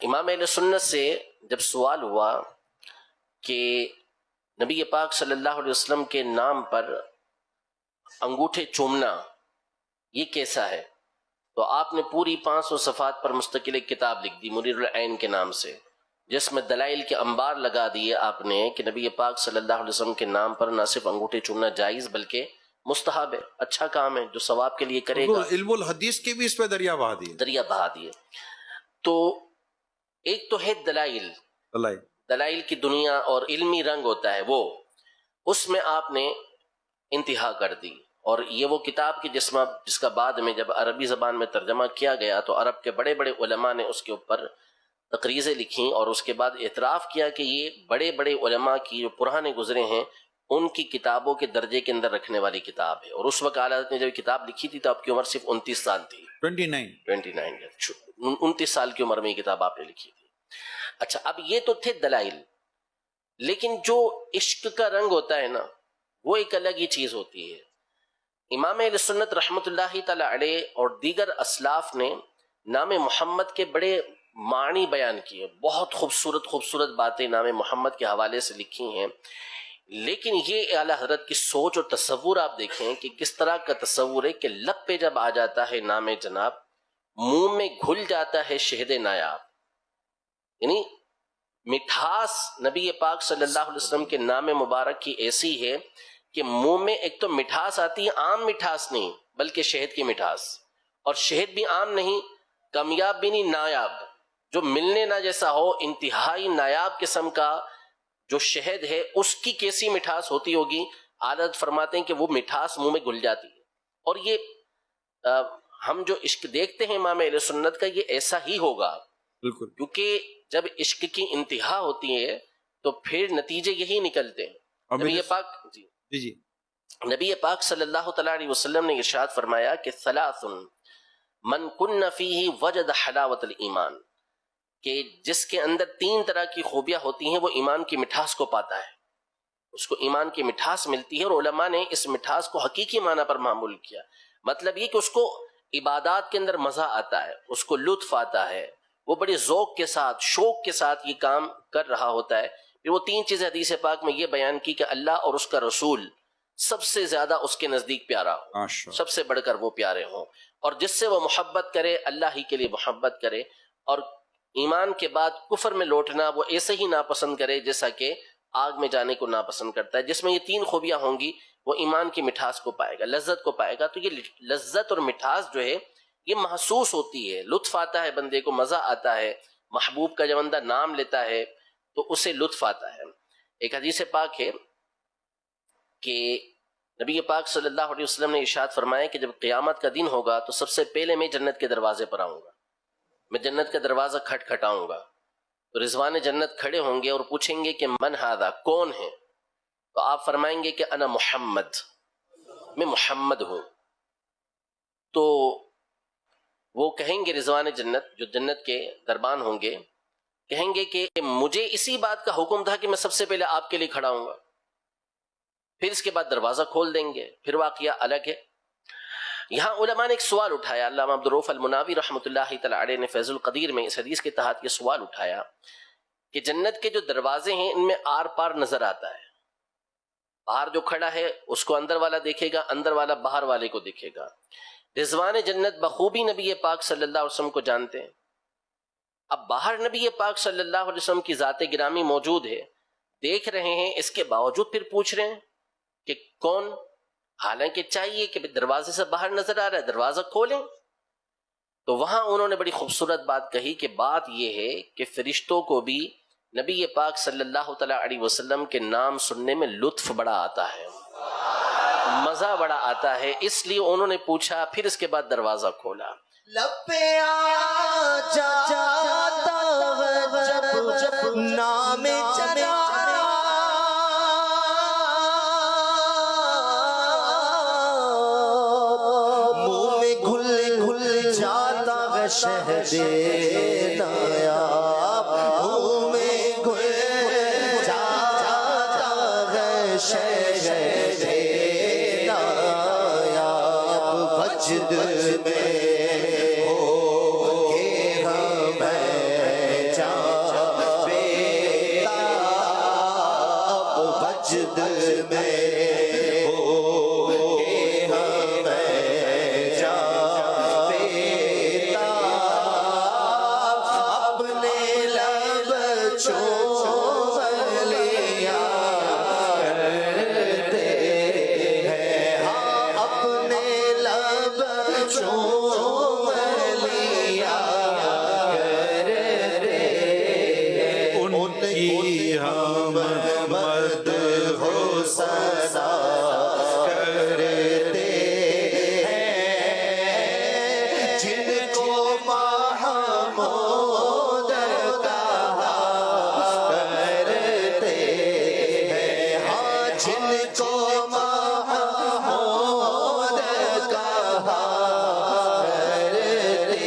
امام اہل سنت سے جب سوال ہوا کہ نبی پاک صلی اللہ علیہ وسلم کے نام پر انگوٹھے چومنا یہ کیسا ہے، تو آپ نے پوری 500 صفحات پر مستقل ایک کتاب لکھ دی منیر العین کے نام سے، جس میں دلائل کے انبار لگا دیے آپ نے کہ نبی پاک صلی اللہ علیہ وسلم کے نام پر نہ صرف انگوٹھے چومنا جائز بلکہ مستحب ہے، اچھا کام ہے، جو ثواب کے لیے کرے گا۔ علم الحدیث کے بھی اس پہ دریا بہا دیے۔ تو ایک تو ہے دلائل کی دنیا اور علمی رنگ ہوتا ہے وہ، اس میں آپ نے انتہا کر دی، اور یہ وہ کتاب کی جس کا بعد میں جب عربی زبان میں ترجمہ کیا گیا تو عرب کے بڑے بڑے علماء نے اس کے اوپر تقریزیں لکھیں، اور اس کے بعد اعتراف کیا کہ یہ بڑے بڑے علماء کی جو پرانے گزرے ہیں ان کی کتابوں کے درجے کے اندر رکھنے والی کتاب ہے۔ اور اس وقت اعلیٰ حضرت نے جب کتاب لکھی تھی تو آپ کی عمر صرف 29 سال تھی، 29 سال کی عمر میں یہ کتاب آپ نے لکھی تھی۔ اچھا، اب یہ تو تھے دلائل، لیکن جو عشق کا رنگ ہوتا ہے نا وہ ایک الگ ہی چیز ہوتی ہے۔ امام اہل سنت رحمۃ اللہ تعالی علیہ اور دیگر اسلاف نے نام محمد کے بڑے معنی بیان کیے، بہت خوبصورت باتیں نام محمد کے حوالے سے لکھی ہیں، لیکن یہ اعلیٰ حضرت کی سوچ اور تصور آپ دیکھیں کہ کس طرح کا تصور ہے کہ لب پہ جب آ جاتا ہے نام جناب، منہ میں گھل جاتا ہے شہد نایاب، یعنی مٹھاس نبی پاک صلی اللہ علیہ وسلم کے نام مبارک کی ایسی ہے کہ منہ میں ایک تو مٹھاس آتی ہے، عام مٹھاس نہیں بلکہ شہد کی مٹھاس، اور شہد بھی عام نہیں، کامیاب بھی نہیں، نایاب، جو ملنے نہ جیسا ہو، انتہائی نایاب قسم کا جو شہد ہے اس کی کیسی مٹھاس ہوتی ہوگی۔ عادت فرماتے ہیں کہ وہ مٹھاس منہ میں گھل جاتی ہے، اور یہ ہم جو عشق دیکھتے ہیں امام اہل سنت کا یہ ایسا ہی ہوگا، بالکل، کیونکہ جب عشق کی انتہا ہوتی ہے تو پھر نتیجے یہی نکلتے ہیں۔ نبی پاک صلی اللہ تعالی علیہ وسلم نے ارشاد فرمایا کہ ثلاث من کن فیہ وجد حلاوت الایمان، کہ جس کے اندر 3 طرح کی خوبیاں ہوتی ہیں وہ ایمان کی مٹھاس کو پاتا ہے، اس کو ایمان کی مٹھاس ملتی ہے، اور علماء نے اس مٹھاس کو حقیقی معنی پر معمول کیا، مطلب یہ کہ اس کو عبادات کے اندر مزہ آتا ہے، اس کو لطف آتا ہے، وہ بڑے ذوق کے ساتھ شوق کے ساتھ یہ کام کر رہا ہوتا ہے۔ پھر وہ 3 چیزیں حدیث پاک میں یہ بیان کی کہ اللہ اور اس کا رسول سب سے زیادہ اس کے نزدیک پیارا ہو، سب سے بڑھ کر وہ پیارے ہوں، اور جس سے وہ محبت کرے اللہ ہی کے لیے محبت کرے، اور ایمان کے بعد کفر میں لوٹنا وہ ایسے ہی ناپسند کرے جیسا کہ آگ میں جانے کو ناپسند کرتا ہے۔ جس میں یہ 3 خوبیاں ہوں گی وہ ایمان کی مٹھاس کو پائے گا، لذت کو پائے گا۔ تو یہ لذت اور مٹھاس جو ہے یہ محسوس ہوتی ہے، لطف آتا ہے بندے کو، مزہ آتا ہے، محبوب کا جب بندہ نام لیتا ہے تو اسے لطف آتا ہے۔ ایک حدیث پاک ہے کہ نبی پاک صلی اللہ علیہ وسلم نے ارشاد فرمایا کہ جب قیامت کا دن ہوگا تو سب سے پہلے میں جنت کے دروازے پر آؤں گا، میں جنت کا دروازہ کھٹکھٹاؤں گا، تو رضوان جنت کھڑے ہوں گے اور پوچھیں گے کہ من ھذا، کون ہے؟ تو آپ فرمائیں گے کہ انا محمد، میں محمد ہوں۔ تو وہ کہیں گے رضوان جنت، جو جنت کے دربان ہوں گے، کہیں گے کہ مجھے اسی بات کا حکم تھا کہ میں سب سے پہلے آپ کے لیے کھڑا ہوں گا۔ پھر اس کے بعد دروازہ کھول دیں گے، پھر واقعہ الگ ہے۔ یہاں علماء نے ایک سوال اٹھایا، علامہ عبدالرؤف المناوی رحمۃ اللہ تعالی علیہ نے فیض القدیر میں اس حدیث کے تحت یہ سوال اٹھایا کہ جنت کے جو دروازے ہیں ان میں آر پار نظر آتا ہے، باہر جو کھڑا ہے اس کو اندر والا دیکھے گا، اندر والا باہر والے کو دیکھے گا۔ رضوان جنت بخوبی نبی پاک صلی اللہ علیہ وسلم کو جانتے ہیں، اب باہر نبی پاک صلی اللہ علیہ وسلم کی ذات گرامی موجود ہے، دیکھ رہے ہیں، اس کے باوجود پھر پوچھ رہے ہیں کہ کون، حالانکہ چاہیے کہ دروازے سے باہر نظر آ رہا ہے دروازہ کھولیں۔ تو وہاں انہوں نے بڑی خوبصورت بات کہی کہ بات یہ ہے کہ فرشتوں کو بھی نبی پاک صلی اللہ تعالی علیہ وسلم کے نام سننے میں لطف بڑا آتا ہے، مزہ بڑا آتا ہے، اس لیے انہوں نے پوچھا، پھر اس کے بعد دروازہ کھولا۔ لب پہ آ جاتا ہے جب نام چلا، منہ میں گھل جاتا ہے شہد نایاب، منہ میں گھل جاتا ہے شہد نایاب، وجد میں ہو کے ہمیں جان بیتاب وجد میں ہو کے ہمیں جان بیتاب اپنے لب چوم لیا کرتے ہیں ہاں اپنے لب چوم لیا کرتے ان کی ہم مد ہو سزا کرتے ہیں جن کو محمود کہا کرتے ہیں ہاں جن کو محمود کہا کرتے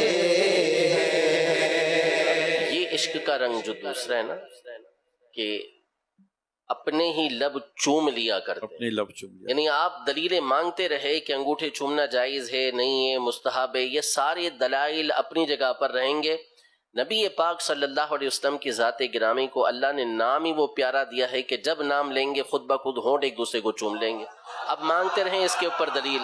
ہیں یہ عشق کا رنگ جو دوسرا ہے نا کہ اپنے ہی لب چوم لیا کرتے ہیں. اپنے لب چوم لیا. یعنی آپ دلیلیں مانگتے رہے کہ انگوٹھے چومنا جائز ہے نہیں ہے مستحب ہے، یہ سارے دلائل اپنی جگہ پر رہیں گے. نبی پاک صلی اللہ علیہ وسلم کی ذات گرامی کو اللہ نے نام ہی وہ پیارا دیا ہے کہ جب نام لیں گے خود بخود ہونٹ ایک دوسرے کو چوم لیں گے. اب مانگتے رہیں اس کے اوپر دلیل،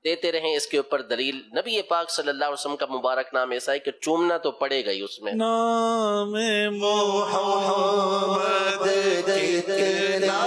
دیتے رہیں اس کے اوپر دلیل. نبی پاک صلی اللہ علیہ وسلم کا مبارک نام ایسا ہے کہ چومنا تو پڑے گا ہی اس میں. نام محمد کتنا